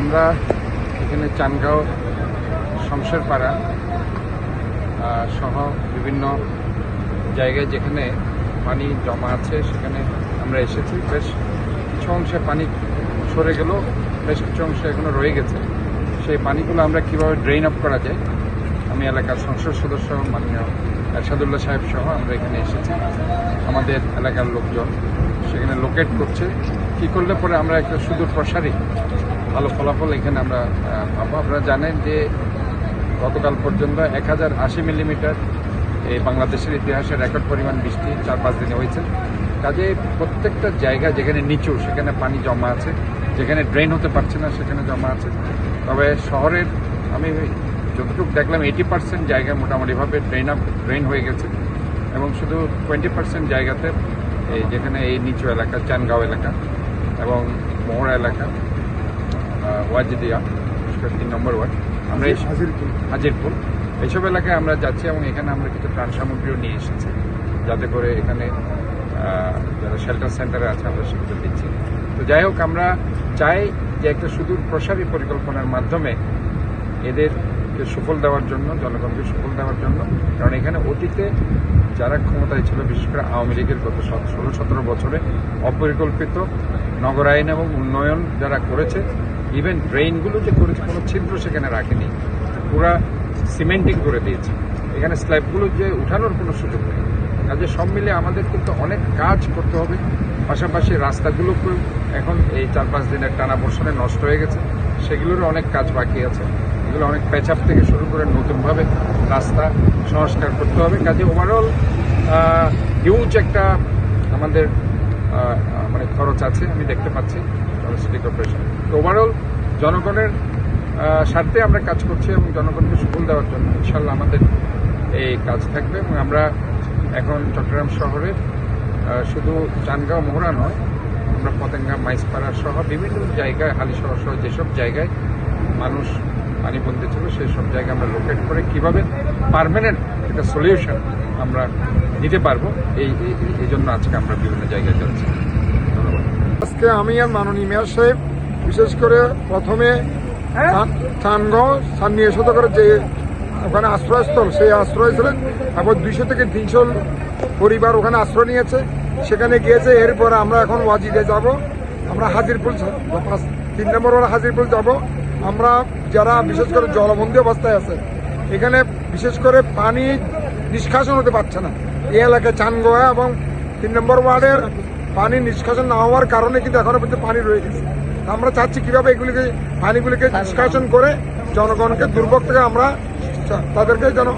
আমরা এখানে চানগাঁও শমশেরপাড়া সহ বিভিন্ন জায়গায় যেখানে পানি জমা আছে সেখানে আমরা এসেছি। বেশ কিছু অংশে পানি সরে গেল, বেশ কিছু অংশে এখনো রয়ে গেছে। সেই পানিগুলো আমরা কিভাবে ড্রেন আপ করা যায়, আমি এলাকার সংসদ সদস্য মাননীয় এরশাদুল্লাহ সাহেব সহ আমরা এখানে এসেছি। আমাদের এলাকার লোকজন সেখানে লোকেট করছে কি করলে পরে আমরা একটা সুদূর প্রসারী ভালো ফলাফল এখানে আমরা পাবো। আপনারা জানেন যে গতকাল পর্যন্ত 1080 মিলিমিটার এই বাংলাদেশের ইতিহাসে রেকর্ড পরিমাণ বৃষ্টি 4-5 দিনে হয়েছে। কাজে প্রত্যেকটা জায়গা যেখানে নিচু সেখানে পানি জমা আছে, যেখানে ড্রেন হতে পারছে না সেখানে জমা আছে। তবে শহরের আমি যতটুকু দেখলাম 80% জায়গায় মোটামুটিভাবে ড্রেন হয়ে গেছে এবং শুধু 20% জায়গাতে এই যেখানে এই নিচু এলাকা চানগাঁও এলাকা এবং মোহরা এলাকা, ওয়াজিদিয়া 3 নম্বর ওয়ার্ড, আমরা হাজিরপুর এইসব এলাকায় আমরা যাচ্ছি এবং এখানে আমরা কিছু ত্রাণ সামগ্রীও নিয়ে এসেছি যাতে করে এখানে যারা শেল্টার সেন্টারে আছে আমরা সেগুলো দিচ্ছি। তো যাই হোক, আমরা চাই যে একটা সুদূর প্রসারী পরিকল্পনার মাধ্যমে এদেরকে সুফল দেওয়ার জন্য, জনগণকে সুফল দেওয়ার জন্য। কারণ এখানে অতীতে যারা ক্ষমতায় ছিল, বিশেষ করে আওয়ামী লীগের গত 16-17 বছরে অপরিকল্পিত নগরায়ন এবং উন্নয়ন যারা করেছে, ইভেন ড্রেইনগুলো যে করেছে কোনো ছিদ্র সেখানে রাখেনি, পুরা সিমেন্টিং করে দিয়েছে। এখানে স্ল্যাবগুলো যে উঠানোর কোনো সুযোগ নেই। কাজে সব মিলে আমাদের কিন্তু অনেক কাজ করতে হবে। পাশাপাশি রাস্তাগুলোকেও এখন এই 4-5 দিনের টানা বর্ষণে নষ্ট হয়ে গেছে, সেগুলোরও অনেক কাজ বাকি আছে। এগুলো অনেক প্যাচআপ থেকে শুরু করে নতুনভাবে রাস্তা সংস্কার করতে হবে। কাজে ওভারঅল হিউজ একটা আমাদের মানে খরচ আছে, আমি দেখতে পাচ্ছি সিটি কর্পোরেশন। তো ওভারঅল জনগণের স্বার্থে আমরা কাজ করছি এবং জনগণকে সুফল দেওয়ার জন্য ইনশাল্লাহ আমাদের এই কাজ থাকবে। এবং আমরা এখন চট্টগ্রাম শহরের শুধু চানগাঁও মোহরা নয়, আমরা পতেঙ্গা, মাইজপাড়া সহ বিভিন্ন জায়গায়, হালিশহর সহ যেসব জায়গায় মানুষ পানিবন্দী ছিল সেই সব জায়গায় আমরা লোকেট করে কীভাবে পার্মানেন্ট একটা সলিউশন আমরা দিতে পারবো এই জন্য আজকে আমরা বিভিন্ন জায়গায় যাচ্ছি। ধন্যবাদ। আজকে আমি আর মাননীয় মেয়র সাহেব বিশেষ করে প্রথমে চানগাঁও নিয়ে শত করে যে ওখানে আশ্রয়স্থল, সেই আশ্রয়স্থলে তারপর 200 থেকে 300 পরিবার ওখানে আশ্রয় নিয়েছে, সেখানে গিয়েছে। এরপরে আমরা এখন ওয়াজিদে যাব, আমরা হাজিরপুর 3 নম্বর ওয়ার্ড হাজিরপুর যাব। আমরা যারা বিশেষ করে জলবন্দী অবস্থায় আছে, এখানে বিশেষ করে পানি নিষ্কাশন হতে পারছে না। এই এলাকায় চানগাঁও এবং 3 নম্বর ওয়ার্ডের পানি নিষ্কাশন না হওয়ার কারণে কিন্তু এখনো পর্যন্ত পানি রয়ে গেছে। আমরা চাচ্ছি কিভাবে এগুলিকে পানিগুলিকে নিষ্কাশন করে জনগণকে দুর্ভোগ থেকে আমরা তাদেরকে যেন